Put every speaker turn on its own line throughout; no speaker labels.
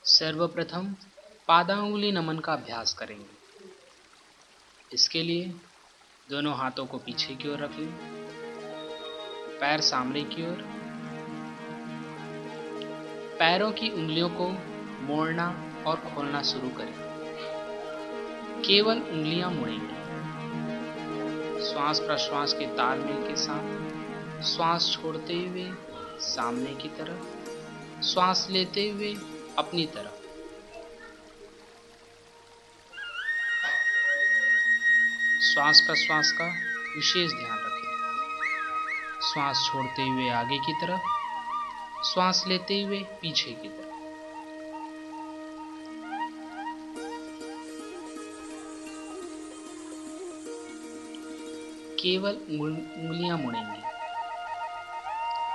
सर्वप्रथम पादांगुली नमन का अभ्यास करेंगे। इसके लिए दोनों हाथों को पीछे की ओर रख लें, पैर सामने की ओर। पैरों की उंगलियों को मोड़ना और खोलना शुरू करें। केवल उंगलियां मुड़ेंगी। श्वास प्रश्वास के तालमेल के साथ श्वास छोड़ते हुए सामने की तरफ, श्वास लेते हुए अपनी तरफ। श्वास प्रश्वास का विशेष ध्यान रखें। श्वास छोड़ते हुए आगे की तरफ, श्वास लेते हुए पीछे की तरफ। केवल उंगलियां मुड़ेंगी।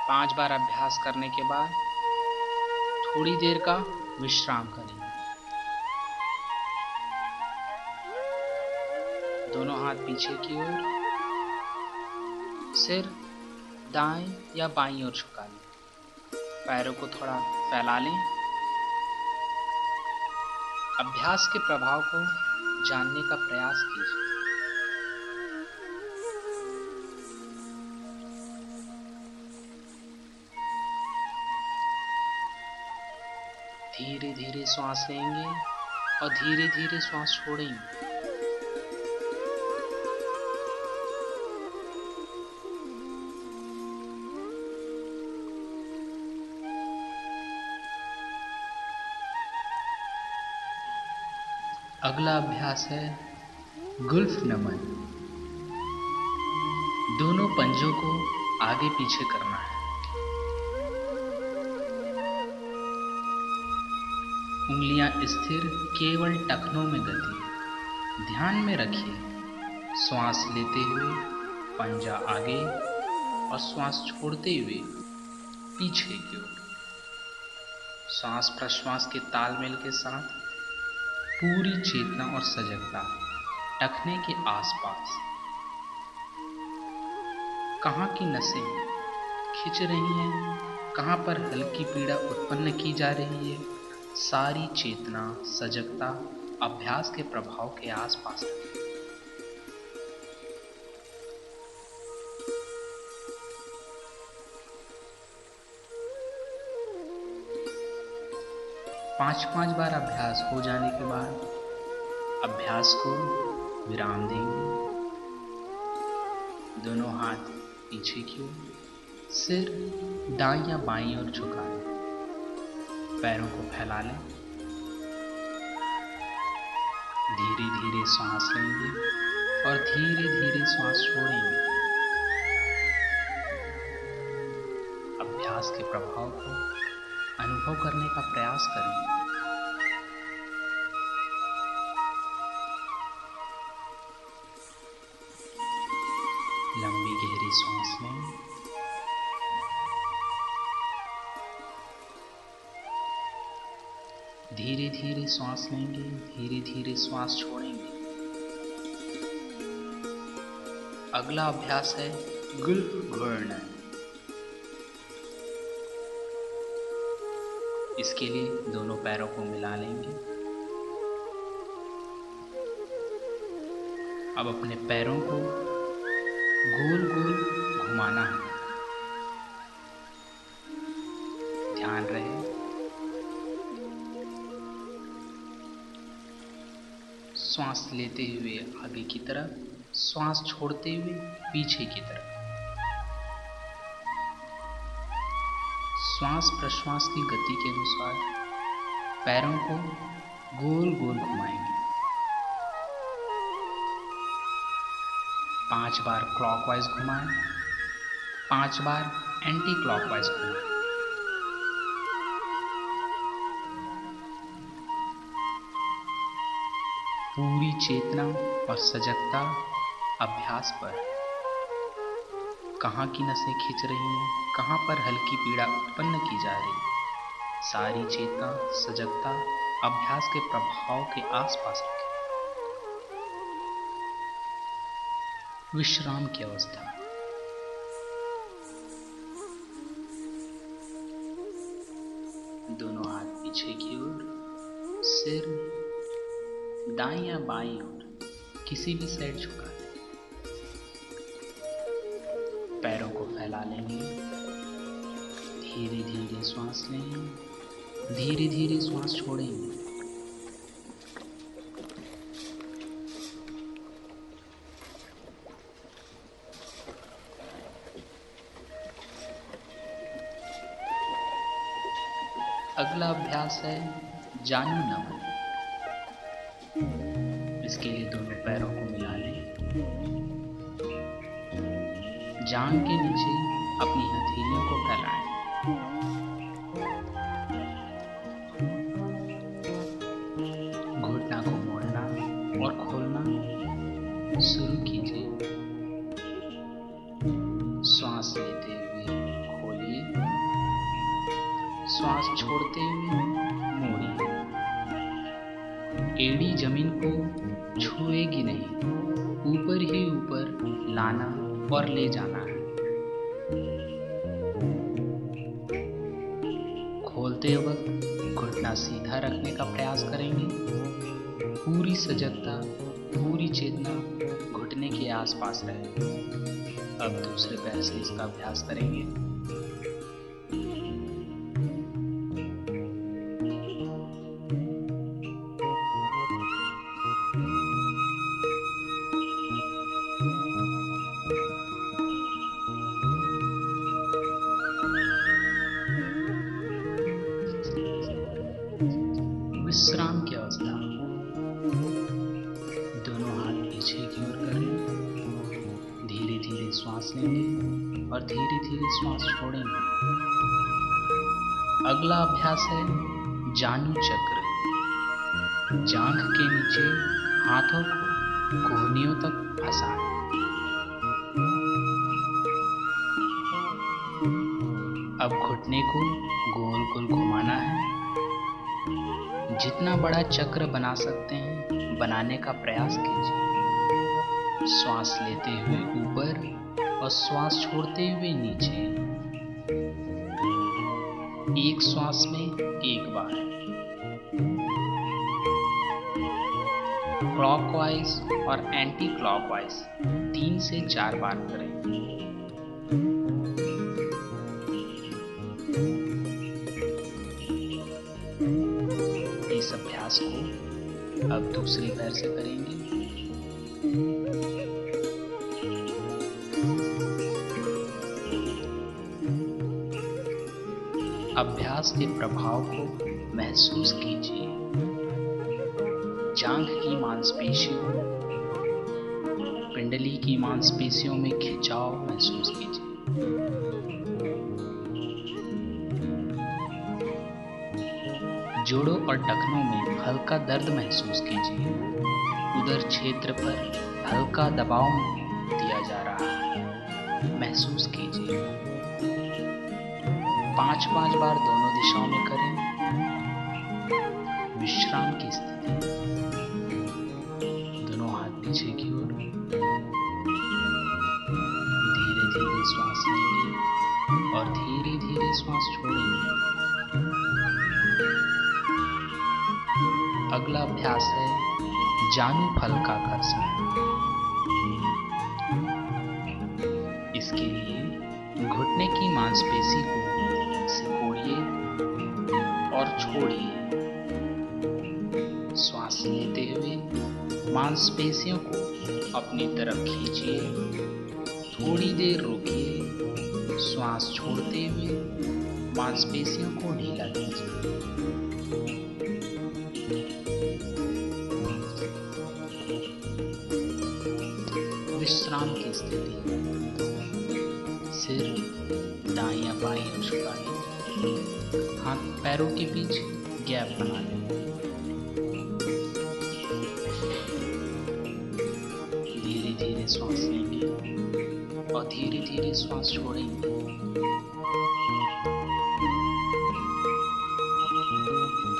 5 बार अभ्यास करने के बाद थोड़ी देर का विश्राम करेंगे। दोनों हाथ पीछे की ओर, सिर दाएं या बाईं ओर झुका लें। पैरों को थोड़ा फैला लें। अभ्यास के प्रभाव को जानने का प्रयास कीजिए। धीरे धीरे श्वास लेंगे और धीरे धीरे श्वास छोड़ेंगे। अगला अभ्यास है गुल्फ नमन। दोनों पंजों को आगे पीछे करना है। उंगलियां स्थिर, केवल टखनों में गति। ध्यान में रखिए, श्वास लेते हुए पंजा आगे और श्वास छोड़ते हुए पीछे की ओर। श्वास प्रश्वास के तालमेल के साथ पूरी चेतना और सजगता टखने के आसपास। कहाँ की नसें खिंच रही हैं, कहाँ पर हल्की पीड़ा उत्पन्न की जा रही है, सारी चेतना सजगता अभ्यास के प्रभाव के आसपास रखें। पांच बार अभ्यास हो जाने के बाद अभ्यास को विराम देंगे। दोनों हाथ पीछे की ओर, सिर दाईं या बाईं ओर झुका लें। पैरों को फैला लें। धीरे धीरे सांस लेंगे और धीरे धीरे सांस छोड़ेंगे। अभ्यास के प्रभाव को अनुभव करने का प्रयास करें। लंबी गहरी सांस लें। धीरे धीरे सांस लेंगे, धीरे धीरे सांस छोड़ेंगे। अगला अभ्यास है गुल्फ घूर्णन। इसके लिए दोनों पैरों को मिला लेंगे। अब अपने पैरों को गोल गोल घुमाना है। ध्यान रहे श्वास लेते हुए आगे की तरफ, श्वास छोड़ते हुए पीछे की तरफ। श्वास प्रश्वास की गति के अनुसार पैरों को गोल गोल घुमाएंगे। 5 बार क्लॉकवाइज घुमाएं, 5 बार एंटी क्लॉकवाइज घुमाएं। पूरी चेतना और सजगता अभ्यास पर। कहाँ की नसें खींच रही हैं, कहाँ पर हल्की पीड़ा उत्पन्न की जा रही है, सारी चेतना सजगता अभ्यास के प्रभाव के आसपास रखें। विश्राम की अवस्था। दोनों हाथ पीछे की ओर, सिर दाईं या बाईं ओर किसी भी साइड झुका दें। पैरों को फैला लेंगे। धीरे धीरे श्वास लें, धीरे धीरे श्वास छोड़ेंगे। अगला अभ्यास है जानु नमन। इसके लिए दोनों पैरों को मिला लें। जांघ के नीचे अपनी हथेलियों को फैलाएं। घुटना को मोड़ना और खोलना शुरू कीजिए। श्वास लेते हुए खोलिए, श्वास छोड़ते हुए मोड़िए। एड़ी जमीन को छुएगी नहीं, ऊपर ही ऊपर लाना और ले जाना है। खोलते वक्त घुटना सीधा रखने का प्रयास करेंगे। पूरी सजगता, पूरी चेतना घुटने के आसपास रहे। अब दूसरे पैर से इसका अभ्यास करेंगे। विश्राम की अवस्था। दोनों हाथ पीछे की ओर करें। धीरे धीरे श्वास लेंगे और धीरे धीरे श्वास छोड़ेंगे। अगला अभ्यास है जानु चक्र। जांघ के नीचे हाथों को कोहनियों तक फंसाएं। अब घुटने को गोल गोल घुमाना है। जितना बड़ा चक्र बना सकते हैं बनाने का प्रयास कीजिए। श्वास लेते हुए ऊपर और श्वास छोड़ते हुए नीचे। एक श्वास में एक बार। क्लॉकवाइज और एंटी क्लॉकवाइज 3 से 4 बार करें। इस अभ्यास को अब दूसरे पैर से करेंगे। अभ्यास के प्रभाव को महसूस कीजिए। जांघ की मांसपेशियों, पिंडली की मांसपेशियों में खिंचाव महसूस कीजिए। जोड़ों और टखनों में हल्का दर्द महसूस कीजिए। उदर क्षेत्र पर हल्का दबाव दिया जा रहा है, महसूस कीजिए। 5-5 बार दोनों दिशाओं में करें। विश्राम की स्थिति। दोनों हाथ पीछे की ओर। धीरे धीरे श्वास लेंगे और धीरे धीरे श्वास छोड़ेंगे। अगला अभ्यास है जानु फलकाकर्षण। इसके लिए घुटने की मांसपेशी को सिकोड़िए और छोड़िए। श्वास लेते हुए मांसपेशियों को अपनी तरफ खींचिए। थोड़ी देर रुकिए। श्वास छोड़ते हुए मांसपेशियों को ढीला कीजिए। विश्राम की स्थिति। सिर दाईं या बाईं ओर झुकाएं। हाथ पैरों के बीच गैप बना लें। धीरे धीरे श्वास लेंगे और धीरे धीरे श्वास छोड़ेंगे।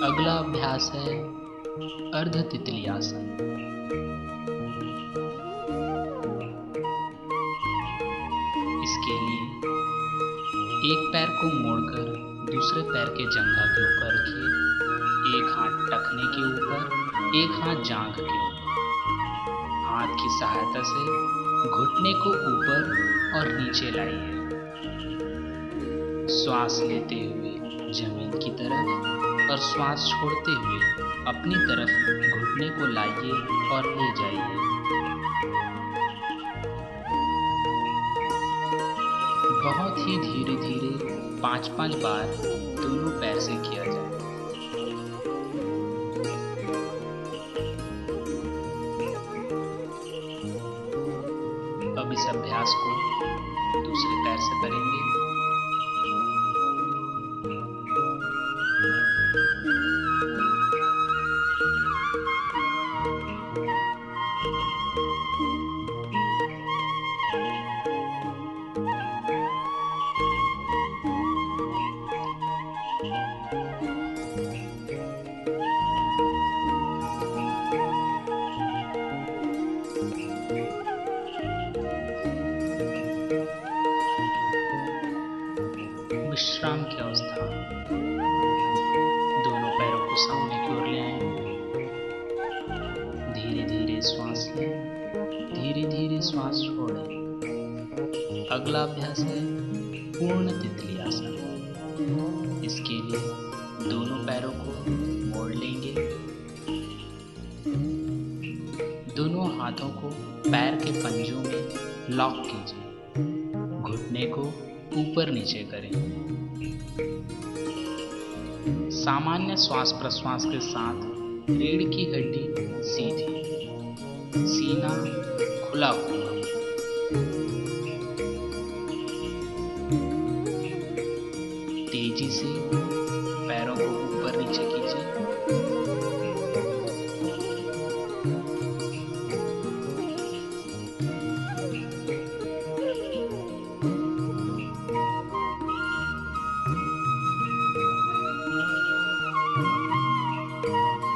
अगला अभ्यास है अर्ध तितली आसन। इसके लिए एक पैर को मोड़कर दूसरे पैर के जंघा के ऊपर रखिए। एक हाथ टखने के ऊपर एक हाथ जांघ के ऊपर। हाथ की सहायता से घुटने को ऊपर और नीचे लाइए। श्वास लेते हुए जमीन की तरफ और श्वास छोड़ते हुए अपनी तरफ घुटने को लाइए और ले जाइए। बहुत ही धीरे धीरे 5-5 बार दोनों पैर से किया जाए। अब इस अभ्यास को दूसरे पैर से करेंगे। विश्राम की अवस्था। दोनों पैरों को सामने की ओर ले आएं। धीरे धीरे श्वास लें, धीरे धीरे श्वास छोड़ें। अगला अभ्यास है पूर्ण तितली आसन। इसके लिए दोनों पैरों को मोड़ लेंगे। दोनों हाथों को पैर के पंजों में लॉक कीजिए। घुटने को ऊपर नीचे करें। सामान्य श्वास प्रश्वास के साथ रीढ़ की हड्डी सीधी, सीना खुला हुआ। तेजी से पैरों को ऊपर नीचे कीजिए।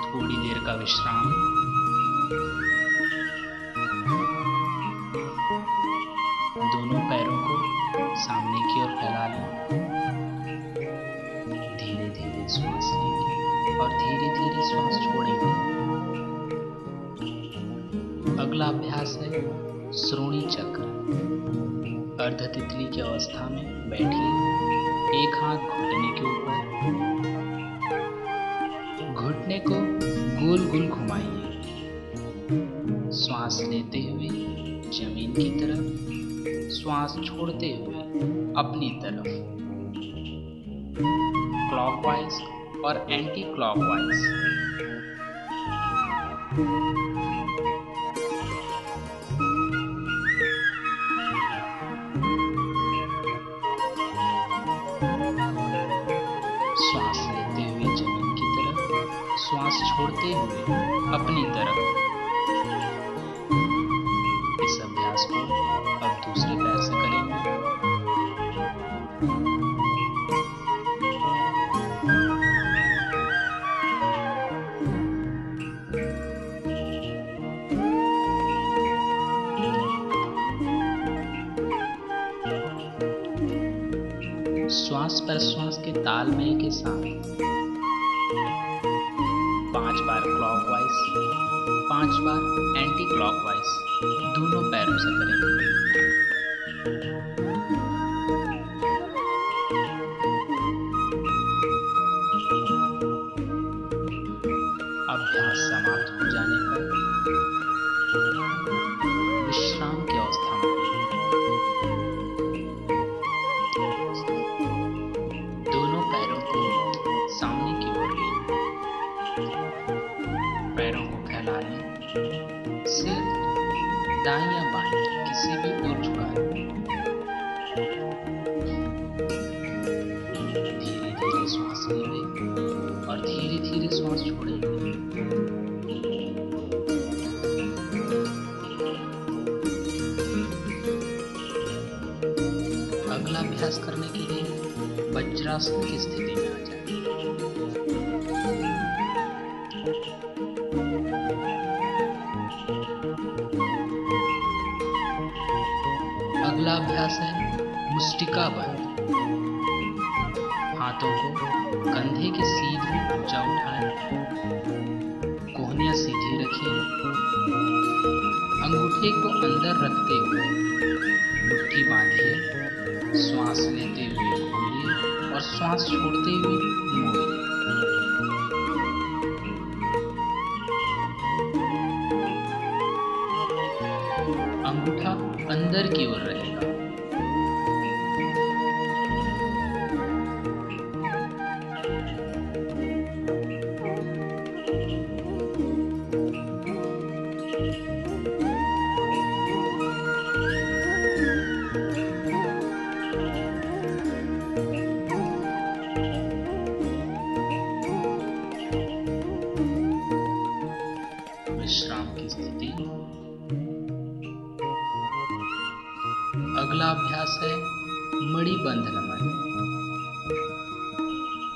थोड़ी देर का विश्राम। दोनों पैरों को सामने की ओर फैला लें। धीरे धीरे श्वास लेंगे और धीरे धीरे श्वास छोड़ेंगे। अगला अभ्यास है श्रोणी चक्र। अर्ध तितली की अवस्था में बैठिए। एक हाथ घुटने के ऊपर, घुटने को गोल गोल घुमाइए। श्वास लेते हुए जमीन की तरफ, श्वास छोड़ते हुए अपनी तरफ, क्लॉकवाइज और एंटी क्लॉकवाइज। श्वास लेते हुए जमीन की तरफ, श्वास छोड़ते हुए अपनी तरफ। इस अभ्यास को अब दूसरे पैर से करेंगे। श्वास प्रश्वास के तालमेल के साथ 5 बार क्लॉकवाइज, 5 बार एंटी क्लॉकवाइज दोनों पैरों से करेंगे। अभ्यास समाप्त हो जाने पर विश्राम की अवस्था में दोनों पैरों को सामने की ओर लें। पैरों को फैला लें। सिर दाएं या बाएं किसी भी ओर झुकाएं। धीरे धीरे श्वास लेंगे और धीरे धीरे श्वास छोड़ेंगे। अगला अभ्यास करने के लिए वज्रासन की स्थिति में आ जाए। अगला अभ्यास है मुष्टिका बंध। हाथों को कंधे के सीधे ऊंचा उठाएं। पंखे को अंदर रखते हुए मुट्ठी बांधिए, श्वास लेते हुए खोलिए और श्वास छोड़ते हुए मोड़िए। अंगूठा अंदर की ओर रहेगा। विश्राम की स्थिति। अगला अभ्यास है मणिबंध नमन।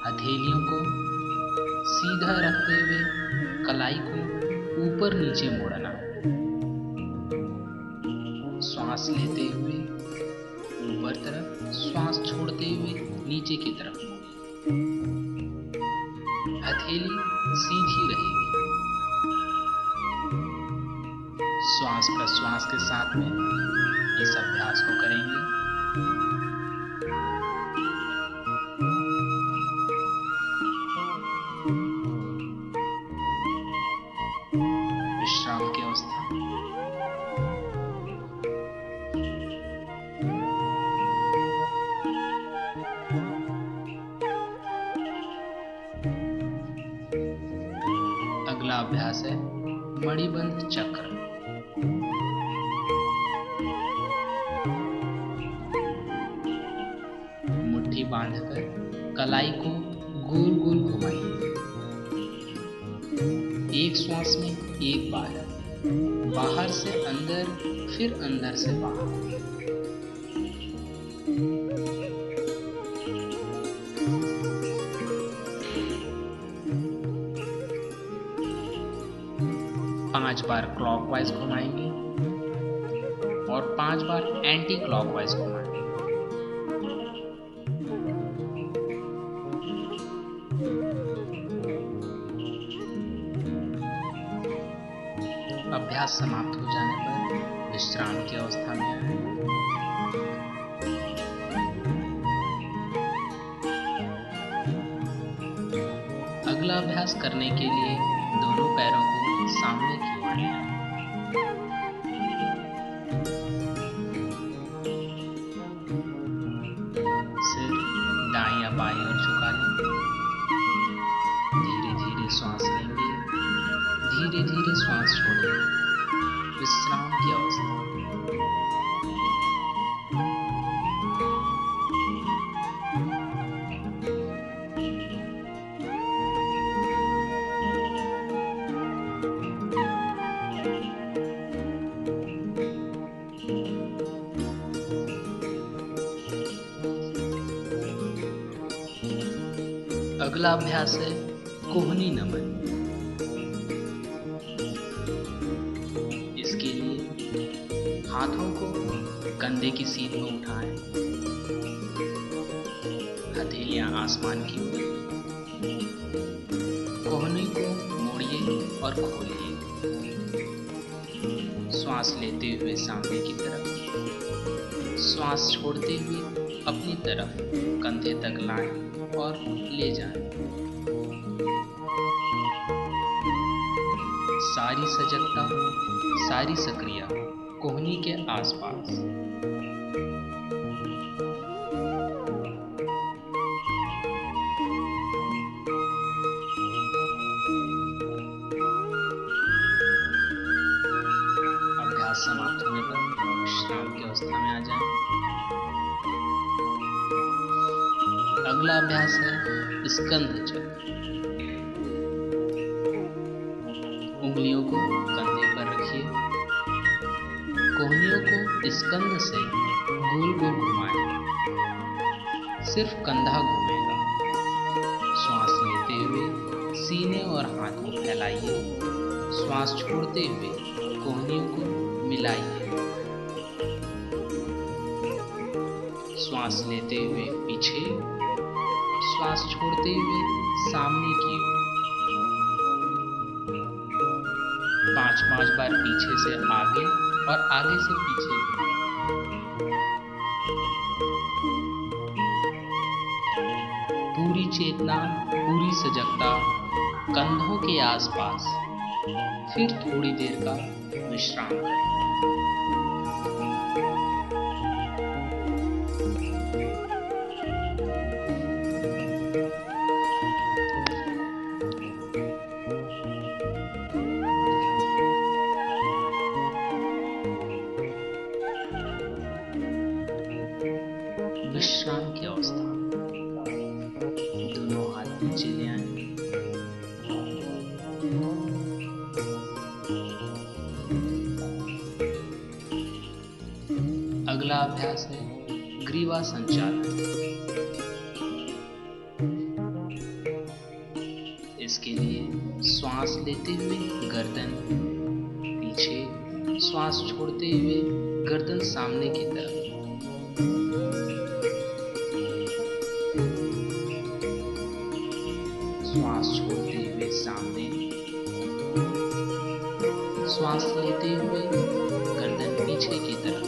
हथेलियों को सीधा रखते हुए कलाई को ऊपर नीचे मोड़ना। श्वास लेते हुए ऊपर तरफ, श्वास छोड़ते हुए नीचे की तरफ मोड़िए। हथेली सीधी रहेगी। श्वास प्रश्वास के साथ में इस अभ्यास को करेंगे। विश्राम की अवस्था। अगला अभ्यास है मणिबंध चक्र। मुट्ठी बांधकर कलाई को गोल गोल घुमाइए। एक श्वास में एक बार, बाहर से अंदर, फिर अंदर से बाहर। पांच बार क्लॉकवाइज घुमाएंगे और 5 बार एंटी क्लॉकवाइज घुमाएंगे। अभ्यास समाप्त हो जाने पर विश्राम की अवस्था में आए। अगला अभ्यास करने के लिए दोनों पैरों को सामने की ओर ले आएं। सिर दाईं या बाईं ओर झुका लें। धीरे धीरे श्वास लेंगे, धीरे धीरे श्वास छोड़ेंगे। विश्राम की अवस्था। अगला अभ्यास है कोहनी नमन। इसके लिए हाथों को कंधे की सीध में उठाएं, हथेलियां आसमान की ओर, कोहनी को मोड़िए और खोलिए। श्वास लेते हुए सामने की तरफ, श्वास छोड़ते हुए अपनी तरफ कंधे तक लाएं और ले जाएं। सारी सजगता, सारी सक्रिया कोहनी के आसपास। अभ्यास समाप्त होने पर विश्राम की अवस्था में आ जाएं। अगला अभ्यास है स्कंध चक्र। उंगलियों को कंधे पर रखिए, कोहनियों को स्कंध से गोल गोल घुमाएं। सिर्फ कंधा घूमेगा। श्वास लेते हुए सीने और हाथ को फैलाइए, श्वास छोड़ते हुए कोहनियों को मिलाइए। श्वास लेते हुए पीछे, श्वास छोड़ते हुए सामने की ओर। 5-5 बार पीछे से आगे और आगे से पीछे घुमाएं। पूरी चेतना, पूरी सजगता कंधों के आसपास। फिर थोड़ी देर का विश्राम करें। विश्राम की अवस्था। दोनों हाथ नीचे ले आएं। अगला अभ्यास है ग्रीवा संचालन। इसके लिए श्वास लेते हुए गर्दन पीछे, श्वास छोड़ते हुए गर्दन सामने की तरफ। श्वास छोड़ते हुए सामने, श्वास लेते हुए गर्दन पीछे की तरफ।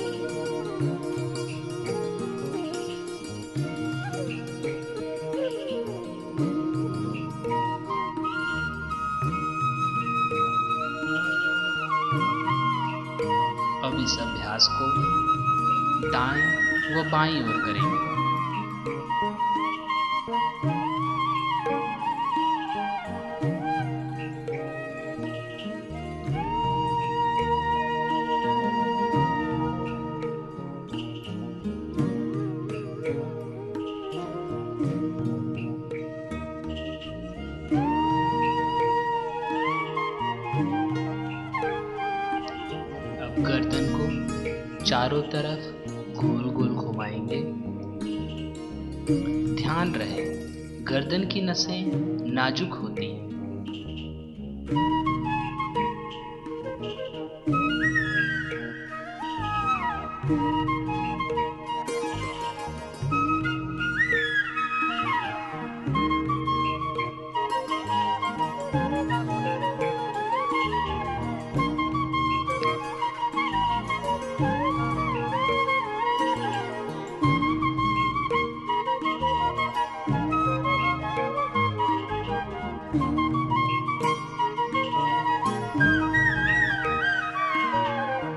अब इस अभ्यास को दाएं व बाईं ओर करेंगे। अब गर्दन को चारों तरफ गोल गोल घुमाएंगे। ध्यान रहे गर्दन की नसें नाजुक होती हैं।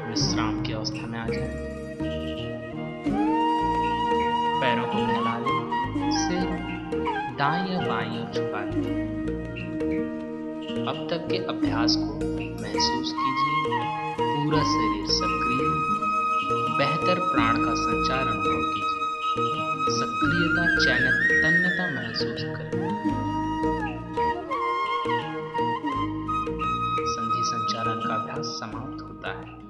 विश्राम की अवस्था में आ जाए। पैरों को फैला लें, सिर दाएं या बाईं ओर झुका दें। अब तक के अभ्यास को महसूस कीजिए। पूरा शरीर सक्रिय, बेहतर प्राण का संचार अनुभव कीजिए। सक्रियता, चैतन्यता महसूस करें। संधि संचालन का अभ्यास समाप्त होता है।